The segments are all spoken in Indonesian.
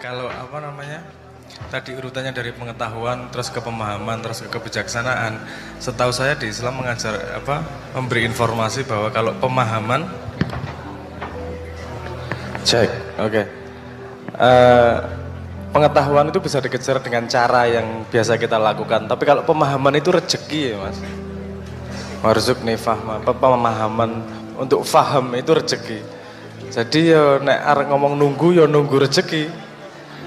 Kalau apa namanya? Tadi urutannya dari pengetahuan terus ke pemahaman terus ke kebijaksanaan. Setahu saya di Islam mengajar apa? Memberi informasi bahwa kalau pemahaman cek, oke. Pengetahuan itu bisa dikejar dengan cara yang biasa kita lakukan. Tapi kalau pemahaman itu rezeki ya mas. Warzuqni fahma, pemahaman untuk faham itu rezeki. Jadi ya nek arek ngomong nunggu ya nunggu rezeki.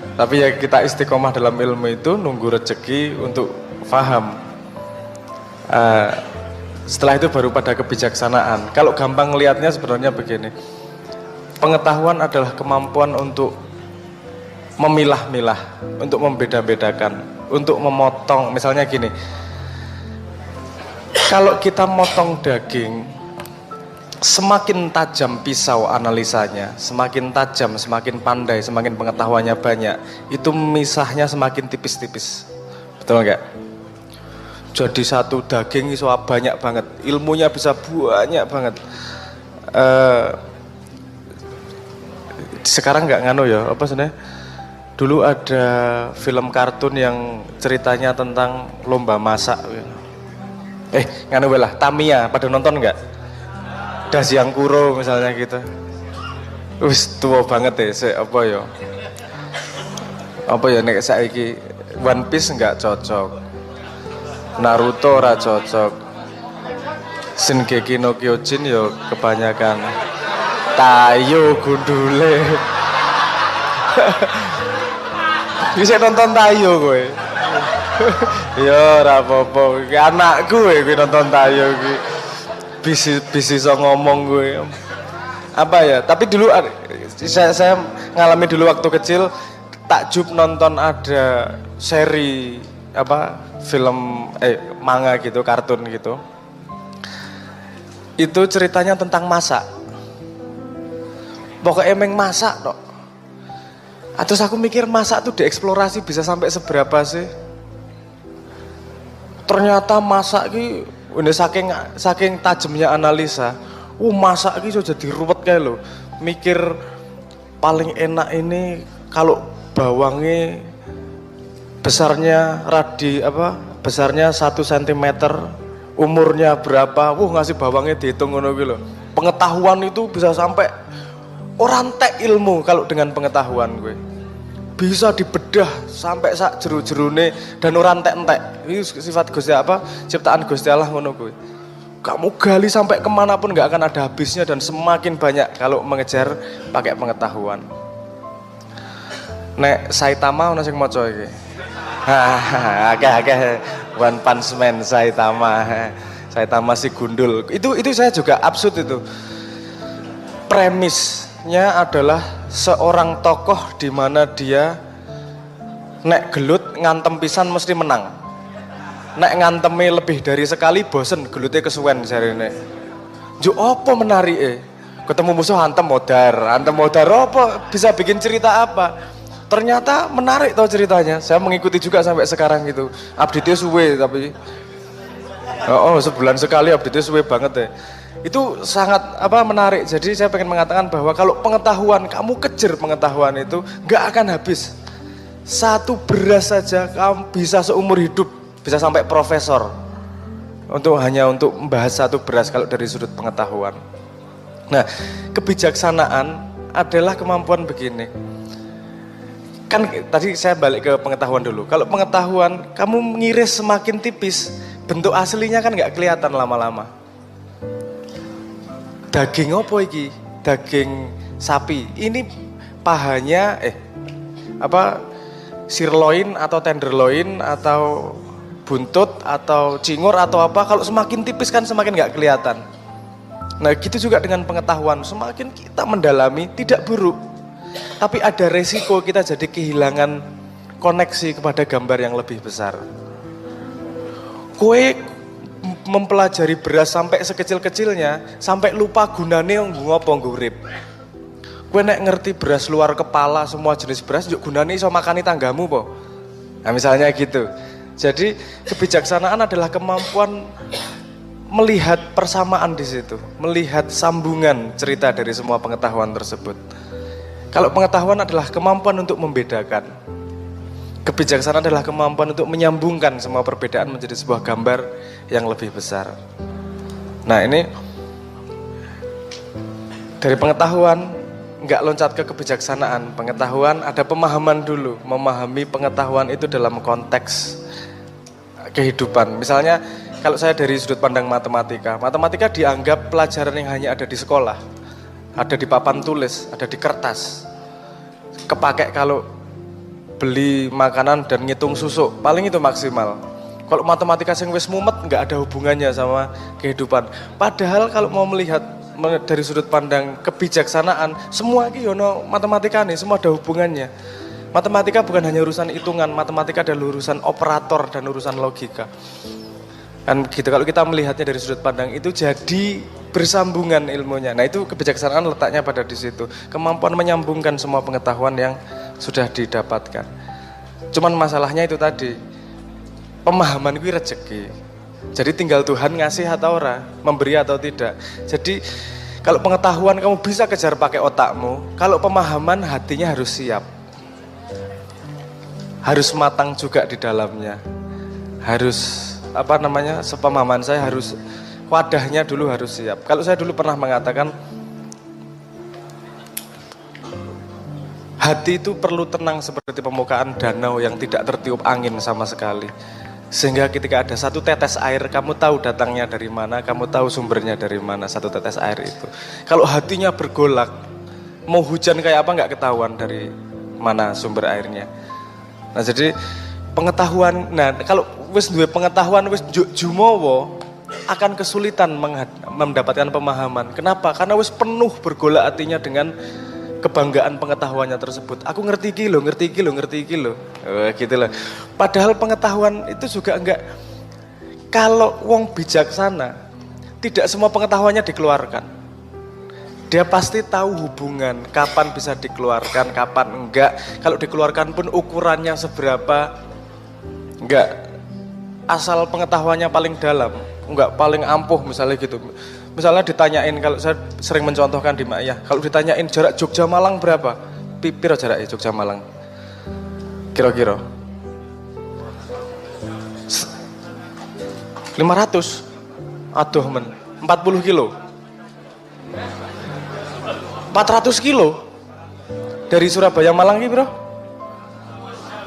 Tapi ya kita istiqomah dalam ilmu itu nunggu rezeki untuk faham. Setelah itu baru pada kebijaksanaan. Kalau gampang lihatnya sebenarnya begini. Pengetahuan adalah kemampuan untuk memilah-milah, untuk membeda-bedakan, untuk memotong. Misalnya gini, kalau kita motong daging, semakin tajam pisau analisanya, semakin tajam, semakin pandai, semakin pengetahuannya banyak, itu misahnya semakin tipis-tipis. Betul nggak? Jadi satu daging iso banyak banget, ilmunya bisa banyak banget. Sekarang nggak nganu ya, apa sebenarnya? Dulu ada film kartun yang ceritanya tentang lomba masak. Nganu lah, Tamiya, pada nonton nggak? Dasyang Kuro misalnya gitu. Wis tua banget ya, apa ya nek saiki One Piece nggak cocok, Naruto ora cocok, Shingeki no Kyojin yo kebanyakan Tayo gundule. Bisa nonton Tayo gue. Ya ora apa-apa, anakku gue nonton Tayo gue. Bisi so ngomong gue. Apa ya? Tapi dulu saya ngalami dulu waktu kecil takjub nonton ada seri apa film manga gitu, kartun gitu. Itu ceritanya tentang masak. Pokoknya emang masak tok. Terus aku mikir masak tuh dieksplorasi bisa sampai seberapa sih? Ternyata masak ki udah saking tajamnya analisa. Masak ki sudah jadi ruwet kayak lo. Mikir paling enak ini kalau bawangnya besarnya besarnya 1 cm, umurnya berapa? Ngasih bawangnya dihitung ngono ki lho. Pengetahuan itu bisa sampai orang tek ilmu kalau dengan pengetahuan gue bisa dibedah sampai sak jeru-jerune dan orang entek-entek. Ini sifat Gusti ciptaan Gusti Allah ngono gue. Kamu gali sampai kemanapun nggak akan ada habisnya dan semakin banyak kalau mengejar pakai pengetahuan. Nek Saitama ono sing maca iki. Akeh One Punch Man Saitama. Saitama si gundul. Itu saya juga absurd itu. Premisnya adalah seorang tokoh di mana dia nek gelut ngantem pisan mesti menang. Nek ngantemi lebih dari sekali bosen, gelutnya kesuwen jarene. Jo apa menarike? Ketemu musuh hantem modar apa? Bisa bikin cerita apa? Ternyata menarik tau ceritanya. Saya mengikuti juga sampai sekarang gitu. Update-nya suwe tapi sebulan sekali update-nya suwe banget ya. Itu sangat menarik. Jadi saya pengen mengatakan bahwa kalau pengetahuan, kamu kejar pengetahuan itu gak akan habis. Satu beras saja kamu bisa seumur hidup, bisa sampai profesor. Hanya untuk membahas satu beras kalau dari sudut pengetahuan. Nah, kebijaksanaan adalah kemampuan begini. Kan tadi saya balik ke pengetahuan dulu. Kalau pengetahuan kamu mengiris semakin tipis, bentuk aslinya kan gak kelihatan lama-lama. Daging apa iki? Daging sapi. Ini pahanya sirloin atau tenderloin atau buntut atau cingur atau apa, kalau semakin tipis kan semakin nggak kelihatan. Nah gitu juga dengan pengetahuan, semakin kita mendalami tidak buruk, tapi ada resiko kita jadi kehilangan koneksi kepada gambar yang lebih besar. Kue mempelajari beras sampai sekecil-kecilnya, sampai lupa gunane ngopo ngurip. Kue nek ngerti beras luar kepala semua jenis beras, yuk gunane iso makani tanggamu po. Nah misalnya gitu. Jadi kebijaksanaan adalah kemampuan melihat persamaan di situ, melihat sambungan cerita dari semua pengetahuan tersebut. Kalau pengetahuan adalah kemampuan untuk membedakan. Kebijaksanaan adalah kemampuan untuk menyambungkan semua perbedaan menjadi sebuah gambar yang lebih besar. Nah ini dari pengetahuan nggak loncat ke kebijaksanaan. Pengetahuan ada pemahaman dulu, memahami pengetahuan itu dalam konteks kehidupan. Misalnya kalau saya dari sudut pandang matematika, matematika dianggap pelajaran yang hanya ada di sekolah, ada di papan tulis, ada di kertas. Kepake kalau beli makanan dan ngitung susu, paling itu maksimal. Kalau matematika sing wis mumet nggak ada hubungannya sama kehidupan. Padahal kalau mau melihat dari sudut pandang kebijaksanaan, semua iki ono matematika nih, semua ada hubungannya. Matematika bukan hanya urusan hitungan, matematika adalah urusan operator dan urusan logika. Kan gitu, kalau kita melihatnya dari sudut pandang itu jadi bersambungan ilmunya. Nah itu kebijaksanaan letaknya pada di situ. Kemampuan menyambungkan semua pengetahuan yang sudah didapatkan. Cuman masalahnya itu tadi, pemahaman itu rezeki. Jadi tinggal Tuhan ngasih atau ora, memberi atau tidak. Jadi kalau pengetahuan kamu bisa kejar pakai otakmu, kalau pemahaman hatinya harus siap. Harus matang juga di dalamnya. Harus sepemahaman saya harus wadahnya dulu harus siap. Kalau saya dulu pernah mengatakan hati itu perlu tenang seperti permukaan danau yang tidak tertiup angin sama sekali. Sehingga ketika ada satu tetes air, kamu tahu datangnya dari mana, kamu tahu sumbernya dari mana satu tetes air itu. Kalau hatinya bergolak, mau hujan kayak apa nggak ketahuan dari mana sumber airnya. Nah jadi pengetahuan, nah kalau wis duwe pengetahuan wis jumowo akan kesulitan mendapatkan pemahaman. Kenapa? Karena wis penuh bergolak hatinya dengan kebanggaan pengetahuannya tersebut. Aku ngerti iki lho. Gitu loh. Padahal pengetahuan itu juga enggak, kalau wong bijaksana tidak semua pengetahuannya dikeluarkan. Dia pasti tahu hubungan, kapan bisa dikeluarkan, kapan enggak. Kalau dikeluarkan pun ukurannya seberapa. Enggak asal pengetahuannya paling dalam, enggak paling ampuh misalnya gitu. Misalnya ditanyain, kalau saya sering mencontohkan di Ma'iyah, kalau ditanyain jarak Jogja Malang berapa? Piro jaraknya Jogja Malang? Kira-kira 500. Aduh men, 40 kilo. 400 kilo. Dari Surabaya Malang ini bro.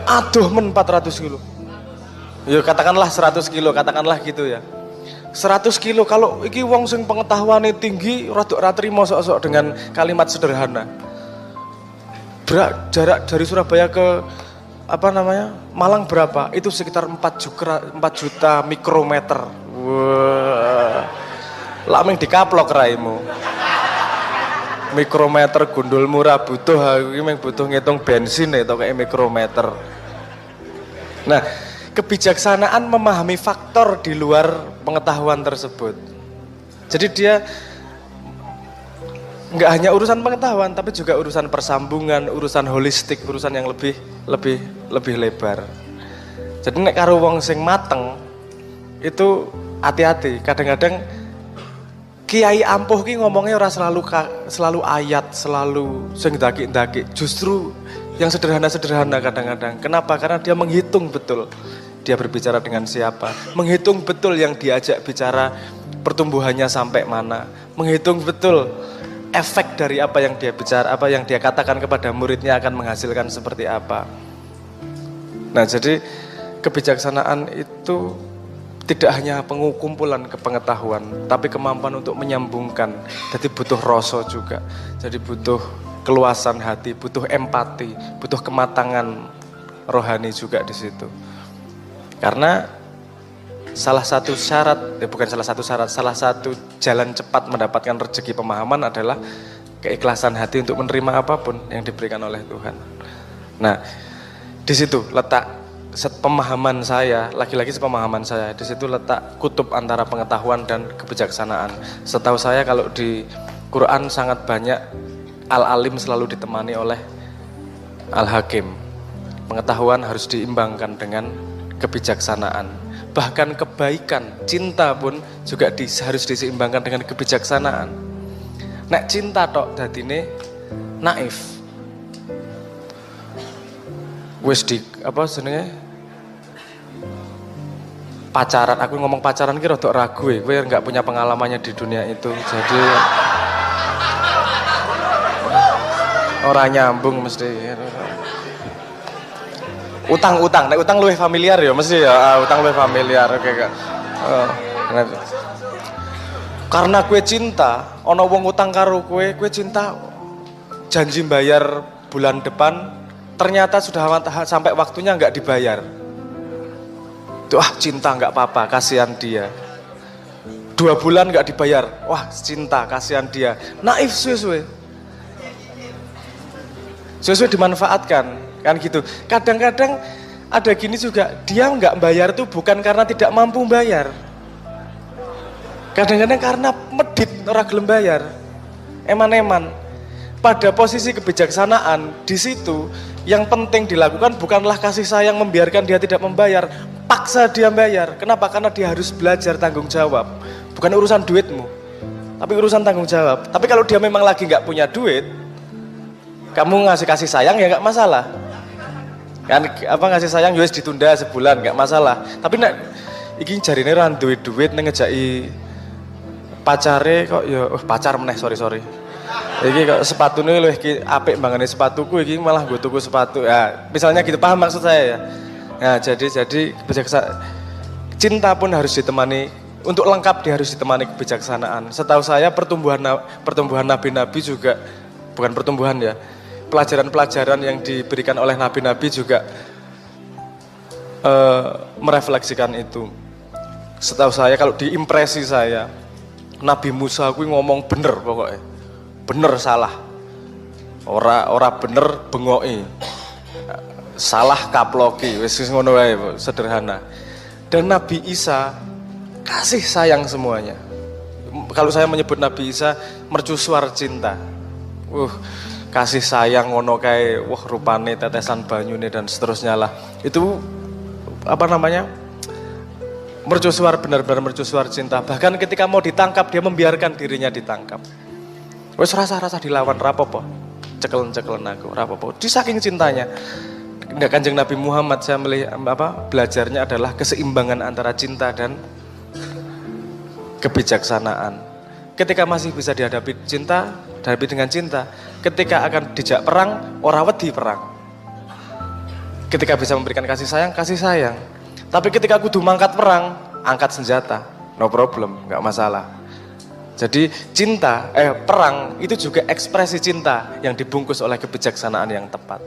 Aduh men, 400 kilo. Ya katakanlah 100 kilo, katakanlah gitu ya. 100 kilo, kalau iki wong sing pengetahuannya tinggi, rada trimo sok-sok dengan kalimat sederhana. Jarak dari Surabaya ke Malang berapa? Itu sekitar 4 juta mikrometer. Wah. Laming dikaplok raimu. Mikrometer gundul murah butuh, aku butuh ngitung bensin itu kayak mikrometer. Nah, kebijaksanaan memahami faktor di luar pengetahuan tersebut. Jadi dia nggak hanya urusan pengetahuan, tapi juga urusan persambungan, urusan holistik, urusan yang lebih lebar. Jadi nek karo wong sing mateng itu hati-hati. Kadang-kadang kiai ampuh ki ngomongnya ora selalu ayat, selalu sing ndaki-ndaki. Justru yang sederhana-sederhana kadang-kadang. Kenapa? Karena dia menghitung betul. Dia berbicara dengan siapa, menghitung betul yang diajak bicara pertumbuhannya sampai mana, menghitung betul efek dari apa yang dia bicara, apa yang dia katakan kepada muridnya akan menghasilkan seperti apa. Nah jadi kebijaksanaan itu tidak hanya pengumpulan kepengetahuan, tapi kemampuan untuk menyambungkan. Jadi butuh rasa juga, jadi butuh keluasan hati, butuh empati, butuh kematangan rohani juga di situ. Karena salah satu jalan cepat mendapatkan rezeki pemahaman adalah keikhlasan hati untuk menerima apapun yang diberikan oleh Tuhan. Nah, di situ letak pemahaman saya, lagi-lagi sepemahaman saya, di situ letak kutub antara pengetahuan dan kebijaksanaan. Setahu saya kalau di Quran sangat banyak al-alim selalu ditemani oleh al-hakim. Pengetahuan harus diimbangkan dengan kebijaksanaan. Bahkan kebaikan, cinta pun juga harus diseimbangkan dengan kebijaksanaan. Nek cinta tok dadine naif. wis di apa jenenge pacaran, aku ngomong pacaran ki rada ragu kowe enggak punya pengalamannya di dunia itu. Jadi orang nyambung mesti. Utang, nek utang luwih familiar ya mesti ya, utang luwih familiar oke Kak. Karena kue cinta, ono wong utang karo kue cinta janji bayar bulan depan, ternyata sudah sampai waktunya nggak dibayar. Wah cinta nggak apa-apa, kasihan dia. 2 bulan nggak dibayar, wah cinta, kasihan dia. Naif suwe-suwe dimanfaatkan, kan gitu. Kadang-kadang ada gini juga, dia nggak bayar tuh bukan karena tidak mampu bayar. Kadang-kadang karena medit ora gelem bayar. Eman-eman. Pada posisi kebijaksanaan di situ yang penting dilakukan bukanlah kasih sayang membiarkan dia tidak membayar, paksa dia bayar. Kenapa? Karena dia harus belajar tanggung jawab. Bukan urusan duitmu, tapi urusan tanggung jawab. Tapi kalau dia memang lagi nggak punya duit, kamu ngasih kasih sayang ya nggak masalah. Kan apa ngasih sayang ya wis ditunda sebulan nggak masalah. Tapi nek iki jarine ra duit ning ngejaki pacare kok ya pacar meneh sorry. Iki kok sepatune luwih iki apik bangane sepatuku iki malah gue tuku sepatu. Ya, misalnya gitu paham maksud saya ya. Nah, jadi cinta pun harus ditemani, untuk lengkap dia harus ditemani kebijaksanaan. Setahu saya pertumbuhan nabi-nabi juga bukan pertumbuhan ya. Pelajaran-pelajaran yang diberikan oleh nabi-nabi juga merefleksikan itu. Setahu saya kalau diimpresi saya Nabi Musa aku ngomong bener pokoknya. Bener salah. Ora bener bengoki. Salah kaploki, wis ngono wae sederhana. Dan Nabi Isa kasih sayang semuanya. Kalau saya menyebut Nabi Isa mercusuar cinta. Kasih sayang ngono kae, wah rupane tetesan banyune dan seterusnya lah. Itu apa namanya? Mercusuar, benar-benar mercusuar cinta. Bahkan ketika mau ditangkap dia membiarkan dirinya ditangkap. Wes rasa-rasa dilawan rapopo. Cekelen aku rapopo. Di saking cintanya. Enggak Kanjeng Nabi Muhammad saya belajarnya adalah keseimbangan antara cinta dan kebijaksanaan. Ketika masih bisa dihadapi dengan cinta. Ketika akan dijak perang, ora wedi perang. Ketika bisa memberikan kasih sayang. Tapi ketika kudu mangkat perang, angkat senjata, no problem, nggak masalah. Jadi perang itu juga ekspresi cinta yang dibungkus oleh kebijaksanaan yang tepat.